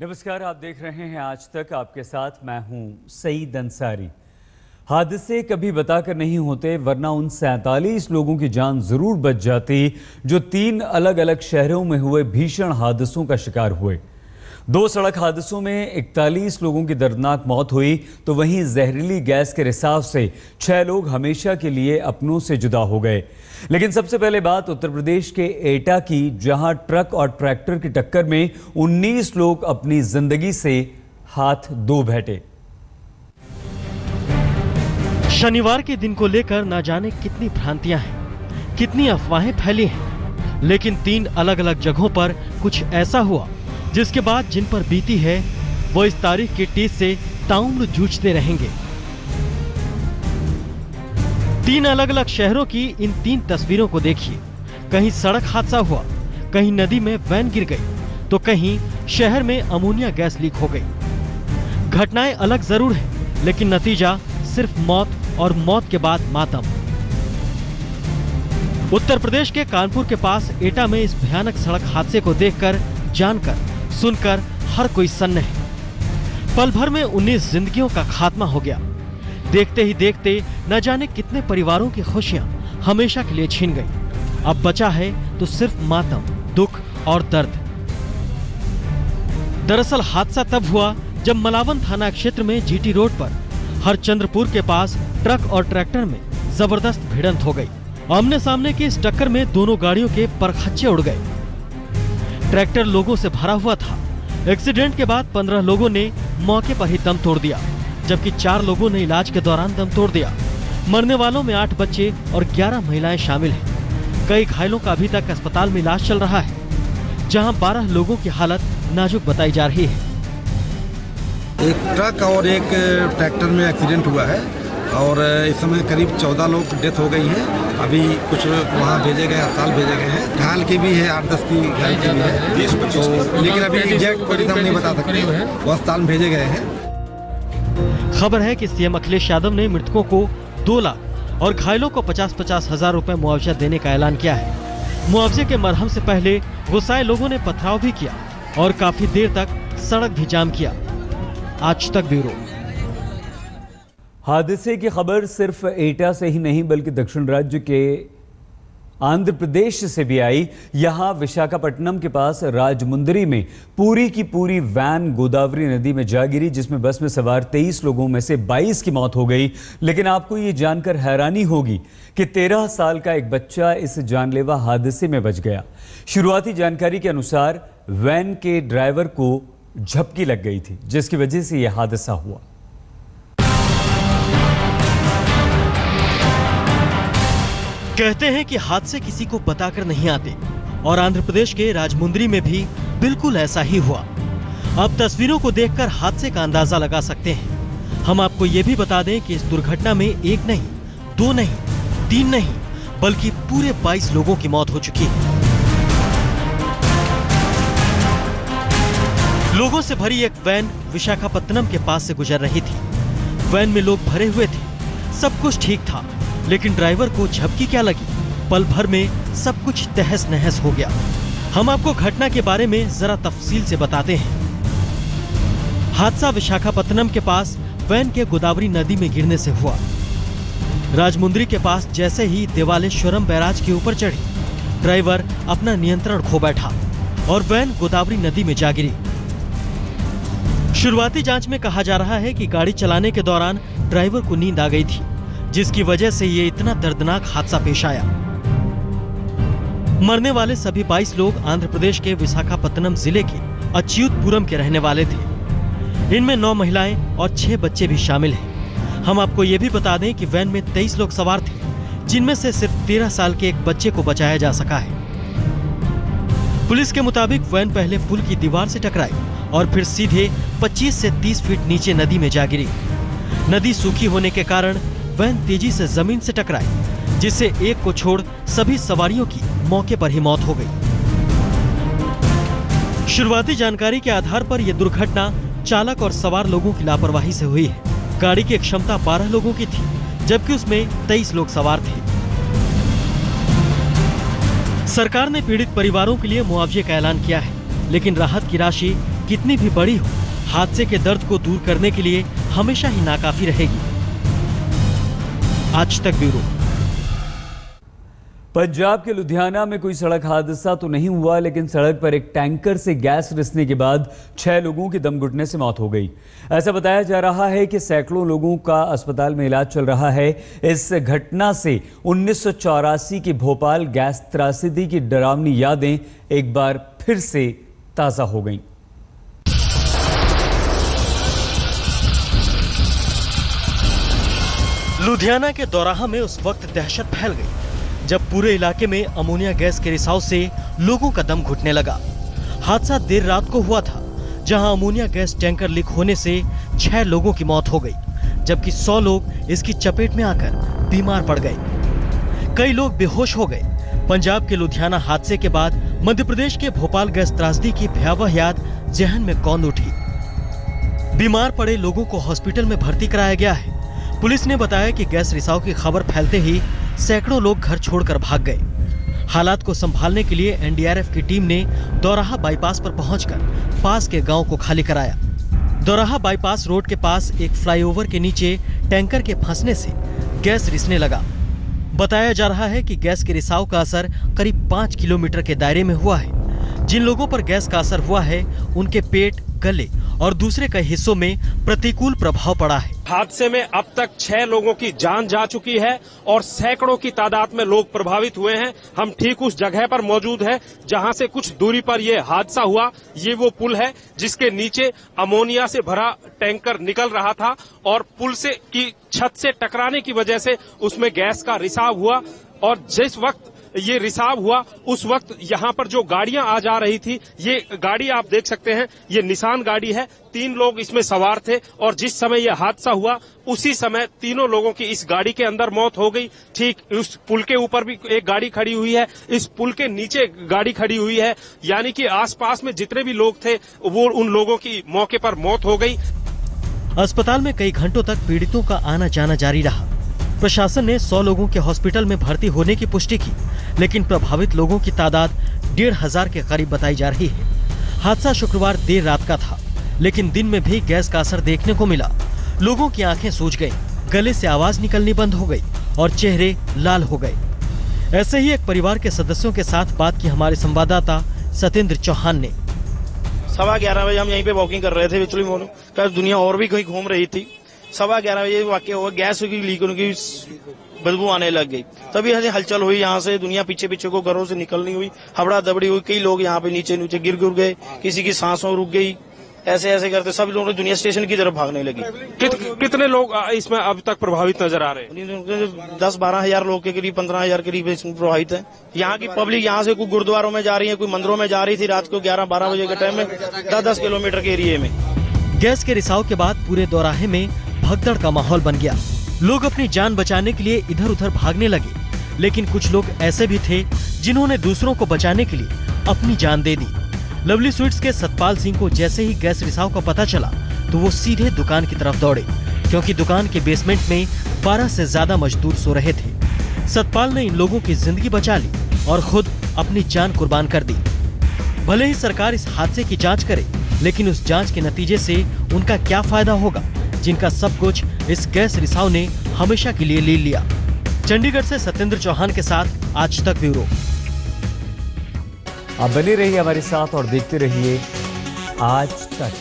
नमस्कार, आप देख रहे हैं आज तक। आपके साथ मैं हूं सईद अंसारी। हादसे कभी बताकर नहीं होते, वरना उन 47 लोगों की जान जरूर बच जाती जो 3 अलग अलग शहरों में हुए भीषण हादसों का शिकार हुए। 2 सड़क हादसों में 41 लोगों की दर्दनाक मौत हुई, तो वहीं जहरीली गैस के रिसाव से 6 लोग हमेशा के लिए अपनों से जुदा हो गए। लेकिन सबसे पहले बात उत्तर प्रदेश के एटा की, जहां ट्रक और ट्रैक्टर की टक्कर में 19 लोग अपनी जिंदगी से हाथ धो बैठे। शनिवार के दिन को लेकर न जाने कितनी भ्रांतियां हैं, कितनी अफवाहें फैली हैं, लेकिन 3 अलग अलग जगहों पर कुछ ऐसा हुआ जिसके बाद जिन पर बीती है वो इस तारीख की टीस से ताउम्र जूझते रहेंगे। 3 अलग अलग शहरों की इन 3 तस्वीरों को देखिए। कहीं सड़क हादसा हुआ, कहीं नदी में वैन गिर गई, तो कहीं शहर में अमोनिया गैस लीक हो गई। घटनाएं अलग जरूर है, लेकिन नतीजा सिर्फ मौत और मौत के बाद मातम। उत्तर प्रदेश के कानपुर के पास एटा में इस भयानक सड़क हादसे को देखकर, जानकर, सुनकर हर कोई सन्न है। पल भर में 19 जिंदगियों का खात्मा हो गया। देखते ही देखते न जाने कितने परिवारों की खुशियां हमेशा के लिए छीन गई। अब बचा है तो सिर्फ मातम, दुख और दर्द। दरअसल हादसा तब हुआ जब मलावन थाना क्षेत्र में जीटी रोड पर हरचंद्रपुर के पास ट्रक और ट्रैक्टर में जबरदस्त भिड़ंत हो गई। आमने सामने की इस टक्कर में दोनों गाड़ियों के परखच्चे उड़ गए। ट्रैक्टर लोगों से भरा हुआ था। एक्सीडेंट के बाद 15 लोगों ने मौके पर ही दम तोड़ दिया, जबकि 4 लोगों ने इलाज के दौरान दम तोड़ दिया। मरने वालों में 8 बच्चे और 11 महिलाएं शामिल हैं। कई घायलों का अभी तक अस्पताल में इलाज चल रहा है, जहां 12 लोगों की हालत नाजुक बताई जा रही है। एक ट्रक और एक ट्रैक्टर में एक्सीडेंट हुआ है और इस समय करीब 14 लोग डेथ हो गई है। अभी कुछ वहाँ भेजे गए, अस्पताल भेजे गए हैं। घायल की भी है, 8-10 की घायल की भी है, तो लेकिन अभी एग्जैक्ट कोई हम नहीं बता सकते। वो अस्पताल भेजे गए हैं। खबर है कि सीएम अखिलेश यादव ने मृतकों को 2 लाख और घायलों को 50-50 हजार रुपए मुआवजा देने का ऐलान किया है। मुआवजे के मरहम से पहले गुस्साए लोगों ने पथराव भी किया और काफी देर तक सड़क भी जाम किया। आज तक ब्यूरो। हादसे की खबर सिर्फ एटा से ही नहीं, बल्कि दक्षिण राज्य के आंध्र प्रदेश से भी आई। यहां विशाखापट्टनम के पास राजमुंदरी में पूरी की पूरी वैन गोदावरी नदी में जा गिरी, जिसमें बस में सवार 23 लोगों में से 22 की मौत हो गई। लेकिन आपको ये जानकर हैरानी होगी कि 13 साल का एक बच्चा इस जानलेवा हादसे में बच गया। शुरुआती जानकारी के अनुसार वैन के ड्राइवर को झपकी लग गई थी, जिसकी वजह से यह हादसा हुआ। कहते हैं कि हादसे किसी को बताकर नहीं आते, और आंध्र प्रदेश के राजमुंदरी में भी बिल्कुल ऐसा ही हुआ। अब तस्वीरों को देखकर हादसे का अंदाजा लगा सकते हैं। हम आपको ये भी बता दें कि इस दुर्घटना में 1 नहीं, 2 नहीं, 3 नहीं, बल्कि पूरे 22 लोगों की मौत हो चुकी है। लोगों से भरी एक वैन विशाखापट्टनम के पास से गुजर रही थी। वैन में लोग भरे हुए थे, सब कुछ ठीक था, लेकिन ड्राइवर को झपकी क्या लगी, पल भर में सब कुछ तहस नहस हो गया। हम आपको घटना के बारे में जरा तफसील से बताते हैं। हादसा विशाखापट्टनम के पास वैन के गोदावरी नदी में गिरने से हुआ। राजमुंदरी के पास जैसे ही देवालेश्वरम बैराज के ऊपर चढ़ी, ड्राइवर अपना नियंत्रण खो बैठा और वैन गोदावरी नदी में जा गिरी। शुरुआती जांच में कहा जा रहा है कि गाड़ी चलाने के दौरान ड्राइवर को नींद आ गई थी, जिसकी वजह से ये इतना दर्दनाक हादसा पेश आया। मरने वाले सभी 22 लोग आंध्र प्रदेश के विशाखापट्टनम जिले के अच्युतपुरम के रहने वाले थे। इनमें 9 महिलाएं और 6 बच्चे भी शामिल हैं। हम आपको ये भी बता दें कि वैन में 23 लोग सवार थे, जिनमें से सिर्फ 13 साल के एक बच्चे को बचाया जा सका है। पुलिस के मुताबिक वैन पहले पुल की दीवार से टकराई और फिर सीधे 25 से 30 फीट नीचे नदी में जा गिरी। नदी सूखी होने के कारण वैन तेजी से जमीन से टकराई, जिससे एक को छोड़ सभी सवारियों की मौके पर ही मौत हो गई। शुरुआती जानकारी के आधार पर यह दुर्घटना चालक और सवार लोगों की लापरवाही से हुई है। गाड़ी की क्षमता 12 लोगों की थी, जबकि उसमें 23 लोग सवार थे। सरकार ने पीड़ित परिवारों के लिए मुआवजे का ऐलान किया है, लेकिन राहत की राशि कितनी भी बड़ी हो, हादसे के दर्द को दूर करने के लिए हमेशा ही नाकाफी रहेगी। आज तक ब्यूरो। पंजाब के लुधियाना में कोई सड़क हादसा तो नहीं हुआ, लेकिन सड़क पर एक टैंकर से गैस रिसने के बाद 6 लोगों की दम घुटने से मौत हो गई। ऐसा बताया जा रहा है कि सैकड़ों लोगों का अस्पताल में इलाज चल रहा है। इस घटना से 1984 की भोपाल गैस त्रासदी की डरावनी यादें एक बार फिर से ताजा हो गईं। लुधियाना के दौराहा में उस वक्त दहशत फैल गई जब पूरे इलाके में अमोनिया गैस के रिसाव से लोगों का दम घुटने लगा। हादसा देर रात को हुआ था, जहां अमोनिया गैस टैंकर लीक होने से 6 लोगों की मौत हो गई, जबकि 100 लोग इसकी चपेट में आकर बीमार पड़ गए। कई लोग बेहोश हो गए। पंजाब के लुधियाना हादसे के बाद मध्य प्रदेश के भोपाल गैस त्रासदी की भयावह याद जहन में कौंध उठी। बीमार पड़े लोगों को हॉस्पिटल में भर्ती कराया गया है। पुलिस ने बताया कि गैस रिसाव की खबर फैलते ही सैकड़ों लोग घर छोड़कर भाग गए। हालात को संभालने के लिए एनडीआरएफ की टीम ने दौराहा बाईपास पर पहुंचकर पास के गांव को खाली कराया। दौराहा बाईपास रोड के पास एक फ्लाईओवर के नीचे टैंकर के फंसने से गैस रिसने लगा। बताया जा रहा है कि गैस के रिसाव का असर करीब 5 किलोमीटर के दायरे में हुआ है। जिन लोगों पर गैस का असर हुआ है, उनके पेट, गले और दूसरे कई हिस्सों में प्रतिकूल प्रभाव पड़ा है। हादसे में अब तक 6 लोगों की जान जा चुकी है और सैकड़ों की तादाद में लोग प्रभावित हुए हैं। हम ठीक उस जगह पर मौजूद हैं जहां से कुछ दूरी पर यह हादसा हुआ। ये वो पुल है जिसके नीचे अमोनिया से भरा टैंकर निकल रहा था और पुल से की छत से टकराने की वजह से उसमें गैस का रिसाव हुआ। और जिस वक्त ये रिसाव हुआ उस वक्त यहाँ पर जो गाड़ियां आ जा रही थी, ये गाड़ी आप देख सकते हैं, ये निसान गाड़ी है। 3 लोग इसमें सवार थे और जिस समय यह हादसा हुआ उसी समय तीनों लोगों की इस गाड़ी के अंदर मौत हो गई। ठीक उस पुल के ऊपर भी एक गाड़ी खड़ी हुई है, इस पुल के नीचे गाड़ी खड़ी हुई है, यानी कि आसपास में जितने भी लोग थे वो उन लोगों की मौके पर मौत हो गई। अस्पताल में कई घंटों तक पीड़ितों का आना जाना जारी रहा। प्रशासन ने 100 लोगों के हॉस्पिटल में भर्ती होने की पुष्टि की, लेकिन प्रभावित लोगों की तादाद 1,500 के करीब बताई जा रही है। हादसा शुक्रवार देर रात का था, लेकिन दिन में भी गैस का असर देखने को मिला। लोगों की आंखें सूज गईं, गले से आवाज निकलनी बंद हो गई और चेहरे लाल हो गए। ऐसे ही एक परिवार के सदस्यों के साथ बात की हमारे संवाददाता सत्येंद्र चौहान ने। 11:15 बजे हम यहीं पे वॉकिंग कर रहे थे, एक्चुअली दुनिया और भी कहीं घूम रही थी। 11:15 बजे वाकई हुआ, गैस की लीक होने की बदबू आने लग गई। तभी हलचल हुई, यहाँ से दुनिया पीछे पीछे को घरों से निकलनी हुई, हबड़ा दबड़ी हुई। कई लोग यहाँ पे नीचे गिर गए, किसी की सांसों रुक गई। ऐसे ऐसे करते सब लोग दुनिया स्टेशन की तरफ भागने लगी। कितने लोग इसमें अब तक प्रभावित नजर आ रहे हैं? 10-12 हजार लोग के करीब 15 हजार करीब इसमें प्रभावित है। यहाँ की पब्लिक यहाँ से कोई गुरुद्वारों में जा रही है, कोई मंदिरों में जा रही थी। रात को 11-12 बजे के टाइम में 10-10 किलोमीटर के एरिए में गैस के रिसाव के बाद पूरे दौराहे में भगदड़ का माहौल बन गया। लोग अपनी जान बचाने के लिए इधर उधर भागने लगे, लेकिन कुछ लोग ऐसे भी थे जिन्होंने दूसरों को बचाने के लिए अपनी जान दे दी। लवली स्वीट्स के सतपाल सिंह को जैसे ही गैस रिसाव का पता चला तो वो सीधे दुकान की तरफ दौड़े, क्योंकि दुकान के बेसमेंट में 12 से ज्यादा मजदूर सो रहे थे। सतपाल ने इन लोगों की जिंदगी बचा ली और खुद अपनी जान कुर्बान कर दी। भले ही सरकार इस हादसे की जांच करे, लेकिन उस जांच के नतीजे से उनका क्या फायदा होगा जिनका सब कुछ इस गैस रिसाव ने हमेशा के लिए ले लिया। चंडीगढ़ से सत्येंद्र चौहान के साथ आज तक ब्यूरो। आप बने रहिए हमारे साथ और देखते रहिए आज तक।